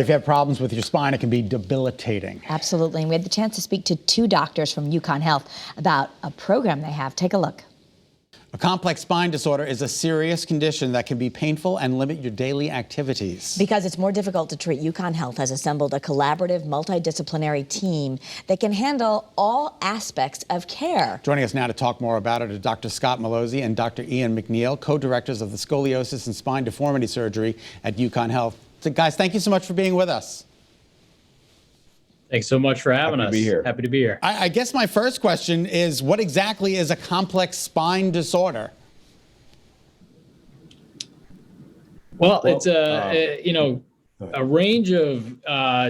If you have problems with your spine, it can be debilitating. Absolutely. And we had the chance to speak to two doctors from UConn Health about a program they have. Take a look. A complex spine disorder is a serious condition that can be painful and limit your daily activities. Because it's more difficult to treat, UConn Health has assembled a collaborative, multidisciplinary team that can handle all aspects of care. Joining us now to talk more about it are Dr. Scott Malozzi and Dr. Ian McNeil, co-directors of the Scoliosis and Spine Deformity Surgery at UConn Health. So guys, thank you so much for being with us. Thanks so much for having us. Happy to be here. Happy to be here. I guess my first question is, what exactly is a complex spine disorder? Well, it's a range of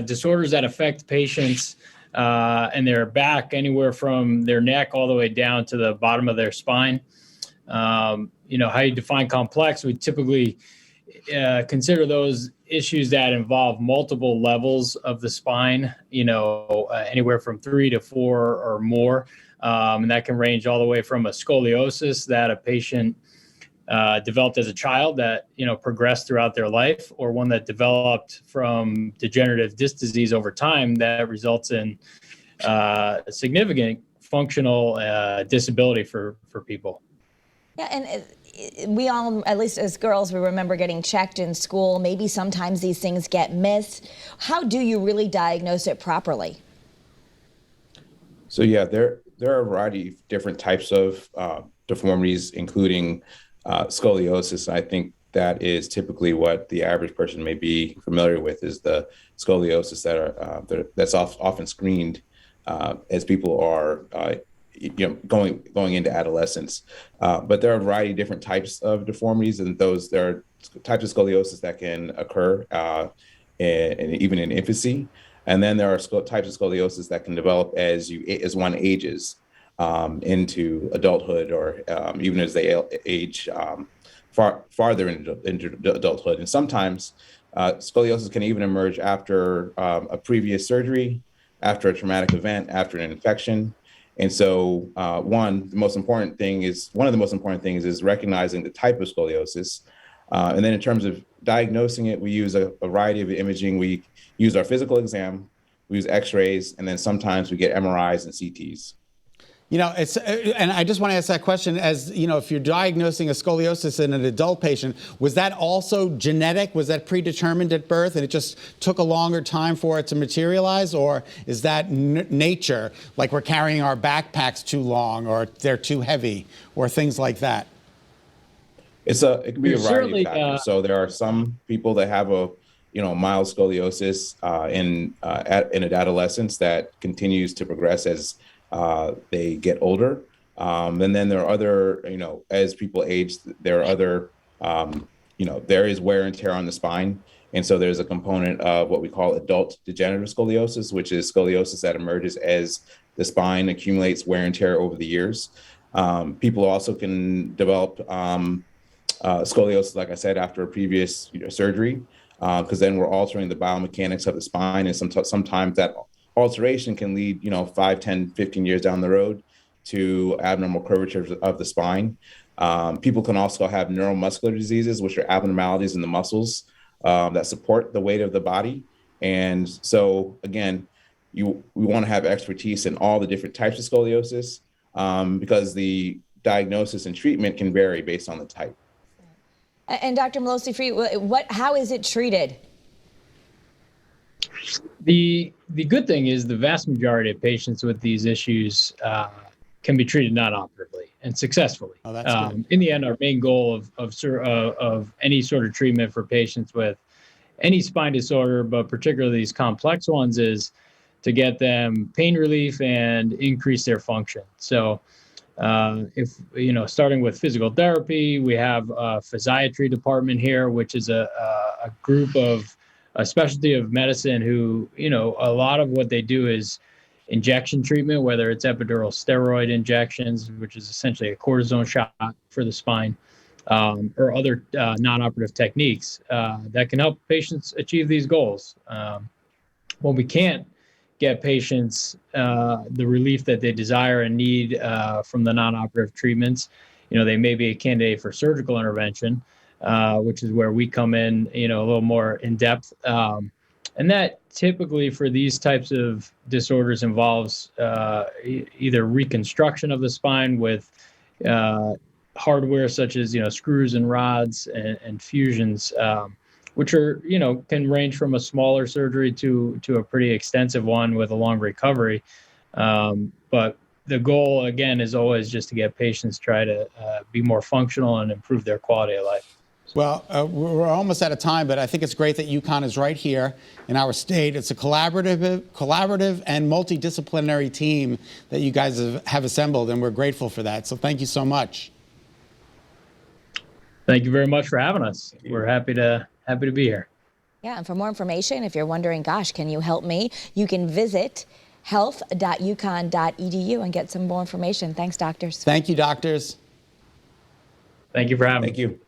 disorders that affect patients and their back, anywhere from their neck all the way down to the bottom of their spine. How you define complex, we typically consider those issues that involve multiple levels of the spine, anywhere from 3 to 4 or more. And that can range all the way from a scoliosis that a patient developed as a child that, progressed throughout their life, or one that developed from degenerative disc disease over time that results in a significant functional disability for people. Yeah, and we all, at least as girls, we remember getting checked in school. Maybe sometimes these things get missed. How do you really diagnose it properly? So yeah, there are a variety of different types of deformities, including scoliosis. I think that is typically what the average person may be familiar with, is the scoliosis that's often screened as people are going into adolescence. But there are a variety of different types of deformities, and there are types of scoliosis that can occur and even in infancy. And then there are types of scoliosis that can develop as one ages into adulthood, or even as they age farther into adulthood. And sometimes scoliosis can even emerge after a previous surgery, after a traumatic event, after an infection. And so one of the most important things is recognizing the type of scoliosis. And then in terms of diagnosing it, we use a variety of imaging. We use our physical exam, we use x-rays, and then sometimes we get MRIs and CTs. And I just want to ask that question, as if you're diagnosing a scoliosis in an adult patient, was that also genetic? Was that predetermined at birth and it just took a longer time for it to materialize? Or is that nature, like we're carrying our backpacks too long, or they're too heavy, or things like that? It can be a variety of factors. So there are some people that have a mild scoliosis in adolescence that continues to progress as they get older. And then there are other, as people age, there are other, there is wear and tear on the spine. And so there's a component of what we call adult degenerative scoliosis, which is scoliosis that emerges as the spine accumulates wear and tear over the years. People also can develop scoliosis, like I said, after a previous surgery, because then we're altering the biomechanics of the spine. And sometimes that alteration can lead, 5, 10, 15 years down the road to abnormal curvature of the spine. People can also have neuromuscular diseases, which are abnormalities in the muscles that support the weight of the body. And so, again, we want to have expertise in all the different types of scoliosis because the diagnosis and treatment can vary based on the type. And Dr. Malozzi, for you, how is it treated? The good thing is the vast majority of patients with these issues can be treated non-operatively and successfully. Oh, that's good. In the end, our main goal of any sort of treatment for patients with any spine disorder, but particularly these complex ones, is to get them pain relief and increase their function. So if starting with physical therapy, we have a physiatry department here, which is a group of a specialty of medicine who, a lot of what they do is injection treatment, whether it's epidural steroid injections, which is essentially a cortisone shot for the spine, or other non-operative techniques that can help patients achieve these goals. When we can't get patients the relief that they desire and need from the non-operative treatments, they may be a candidate for surgical intervention, which is where we come in, a little more in depth. And that typically for these types of disorders involves either reconstruction of the spine with hardware such as, screws and rods and fusions, which are, can range from a smaller surgery to a pretty extensive one with a long recovery. But the goal, again, is always just to get patients try to be more functional and improve their quality of life. Well, we're almost out of time, but I think it's great that UConn is right here in our state. It's a collaborative and multidisciplinary team that you guys have assembled, and we're grateful for that. So thank you so much. Thank you very much for having us. We're happy to be here. Yeah, and for more information, if you're wondering, gosh, can you help me? You can visit health.uconn.edu and get some more information. Thanks, doctors. Thank you, doctors. Thank you for having me. Thank you.